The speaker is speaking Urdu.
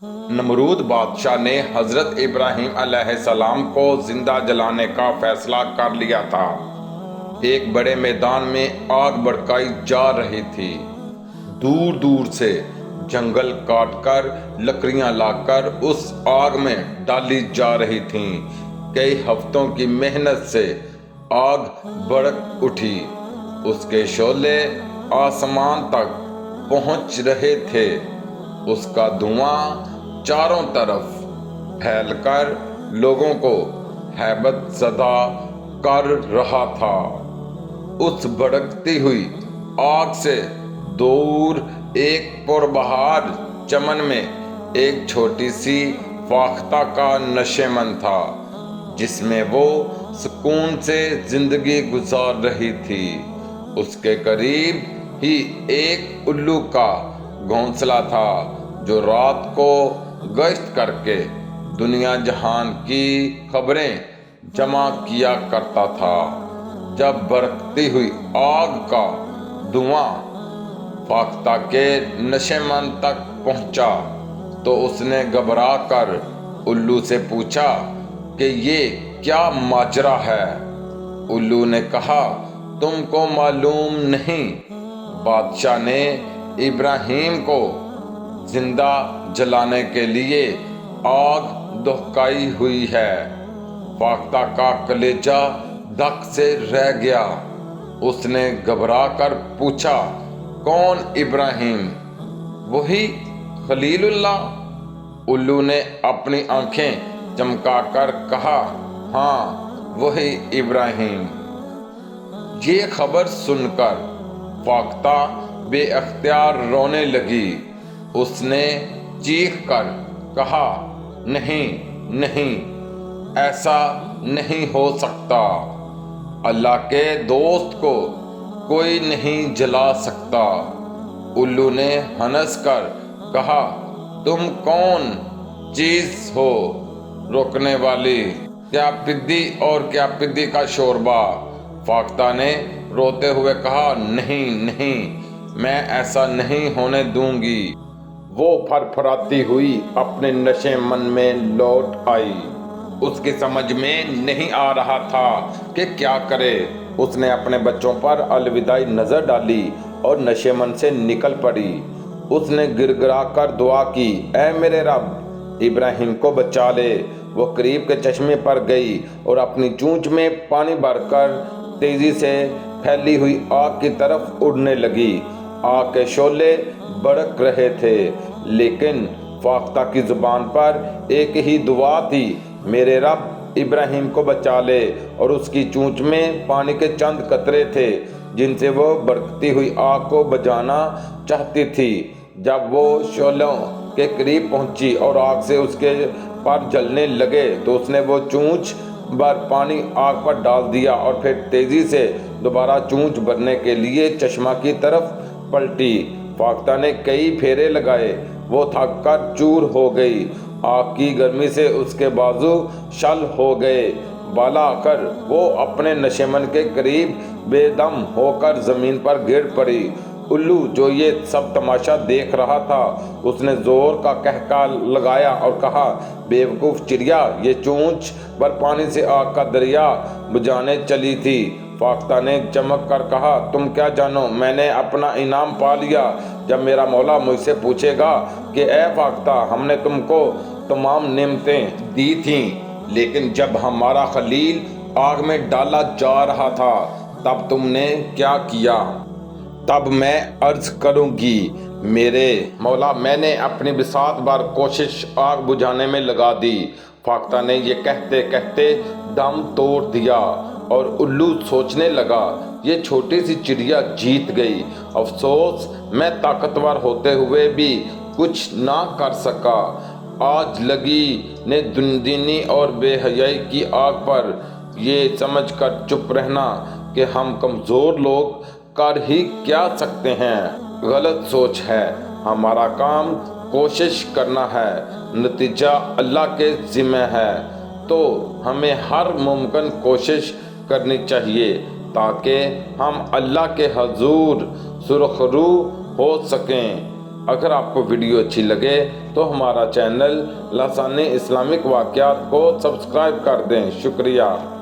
نمرود بادشاہ نے حضرت ابراہیم علیہ السلام کو زندہ جلانے کا فیصلہ کر لیا تھا۔ ایک بڑے میدان میں آگ بھڑکائی جا رہی تھی۔ دور دور سے جنگل کاٹ کر لکڑیاں لا کر اس آگ میں ڈالی جا رہی تھیں۔ کئی ہفتوں کی محنت سے آگ بھڑک اٹھی۔ اس کے شعلے آسمان تک پہنچ رہے تھے۔ اس کا دھواں چاروں طرف پھیل کر لوگوں کو ہیبت زدہ کر رہا تھا۔ اس بھڑکتی ہوئی آگ سے دور ایک پربہار چمن میں ایک چھوٹی سی فاختہ کا نشیمن تھا، جس میں وہ سکون سے زندگی گزار رہی تھی۔ اس کے قریب ہی ایک الو کا گھونسلہ تھا، جو رات کو گشت کر کے دنیا جہان کی خبریں جمع کیا کرتا تھا۔ جب بھڑکتی ہوئی آگ کا دھواں فاختہ کے نشیمن تک پہنچا تو اس نے گھبرا کر الو سے پوچھا کہ یہ کیا ماجرا ہے؟ الو نے کہا، تم کو معلوم نہیں؟ بادشاہ نے ابراہیم کو زندہ جلانے کے لیے آگ دہکائی ہوئی ہے۔ فاختہ کا کلیجہ دھک سے رہ گیا۔ اس نے گھبرا کر پوچھا، کون ابراہیم؟ وہی خلیل اللہ؟ الو نے اپنی آنکھیں چمکا کر کہا، ہاں وہی ابراہیم۔ یہ خبر سن کر فاختہ بے اختیار رونے لگی۔ اس نے چیخ کر کہا، نہیں نہیں، ایسا نہیں ہو سکتا۔ اللہ کے دوست کو کوئی نہیں جلا سکتا۔ الو نے ہنس کر کہا، تم کون چیز ہو روکنے والی؟ کیا پدی اور کیا پدی کا شوربہ؟ فاختہ نے روتے ہوئے کہا، نہیں نہیں، میں ایسا نہیں ہونے دوں گی۔ وہ پھر پھراتی ہوئی اپنے نشیمن میں لوٹ آئی۔ اس کی سمجھ میں نہیں آ رہا تھا کہ کیا کرے۔ اس نے اپنے بچوں پر الوداعی نظر ڈالی اور نشیمن سے نکل پڑی۔ اس نے گر گرا کر دعا کی، اے میرے رب، ابراہیم کو بچا لے۔ وہ قریب کے چشمے پر گئی اور اپنی چونچ میں پانی بھر کر تیزی سے پھیلی ہوئی آگ کی طرف اڑنے لگی۔ آگ کے شعلے بھڑک رہے تھے، لیکن فاختہ کی زبان پر ایک ہی دعا تھی، میرے رب، ابراہیم کو بچا لے۔ اور اس کی چونچ میں پانی کے چند قطرے تھے جن سے وہ بھڑکتی ہوئی آگ کو بجھانا چاہتی تھی۔ جب وہ شعلوں کے قریب پہنچی اور آگ سے اس کے پر جلنے لگے تو اس نے وہ چونچ بھر پانی آگ پر ڈال دیا اور پھر تیزی سے دوبارہ چونچ بھرنے کے لیے چشمہ کی طرف پلٹی۔ فاختہ نے کئی پھیرے لگائے، وہ تھک کر چور ہو گئی۔ آگ کی گرمی سے اس کے بازو شل ہو گئے۔ بالا آ کر وہ اپنے نشیمن کے قریب بے دم ہو کر زمین پر گر پڑی۔ الو جو یہ سب تماشا دیکھ رہا تھا، اس نے زور کا قہقہ لگایا اور کہا، بے وقوف چڑیا، یہ چونچ بھر پانی سے آگ کا دریا بجھانے چلی تھی۔ فاختہ نے چمک کر کہا، تم کیا جانو، میں نے اپنا انعام پا لیا۔ جب میرا مولا مجھ سے پوچھے گا کہ اے فاختہ، ہم نے تم کو تمام نعمتیں دی تھیں، لیکن جب ہمارا خلیل آگ میں ڈالا جا رہا تھا تب تم نے کیا کیا؟ تب میں عرض کروں گی، میرے مولا، میں نے اپنی بساط بار کوشش آگ بجھانے میں لگا دی۔ فاختہ نے یہ کہتے کہتے دم توڑ دیا اور الو سوچنے لگا، یہ چھوٹی سی چڑیا جیت گئی۔ افسوس، میں طاقتور ہوتے ہوئے بھی کچھ نہ کر سکا۔ آج لگی نے دینی اور بے حیائی کی آگ پر یہ سمجھ کر چپ رہنا کہ ہم کمزور لوگ کر ہی کیا سکتے ہیں، غلط سوچ ہے۔ ہمارا کام کوشش کرنا ہے، نتیجہ اللہ کے ذمہ ہے۔ تو ہمیں ہر ممکن کوشش کرنی چاہیے تاکہ ہم اللہ کے حضور سرخرو ہو سکیں۔ اگر آپ کو ویڈیو اچھی لگے تو ہمارا چینل لسان اسلامک واقعات کو سبسکرائب کر دیں۔ شکریہ۔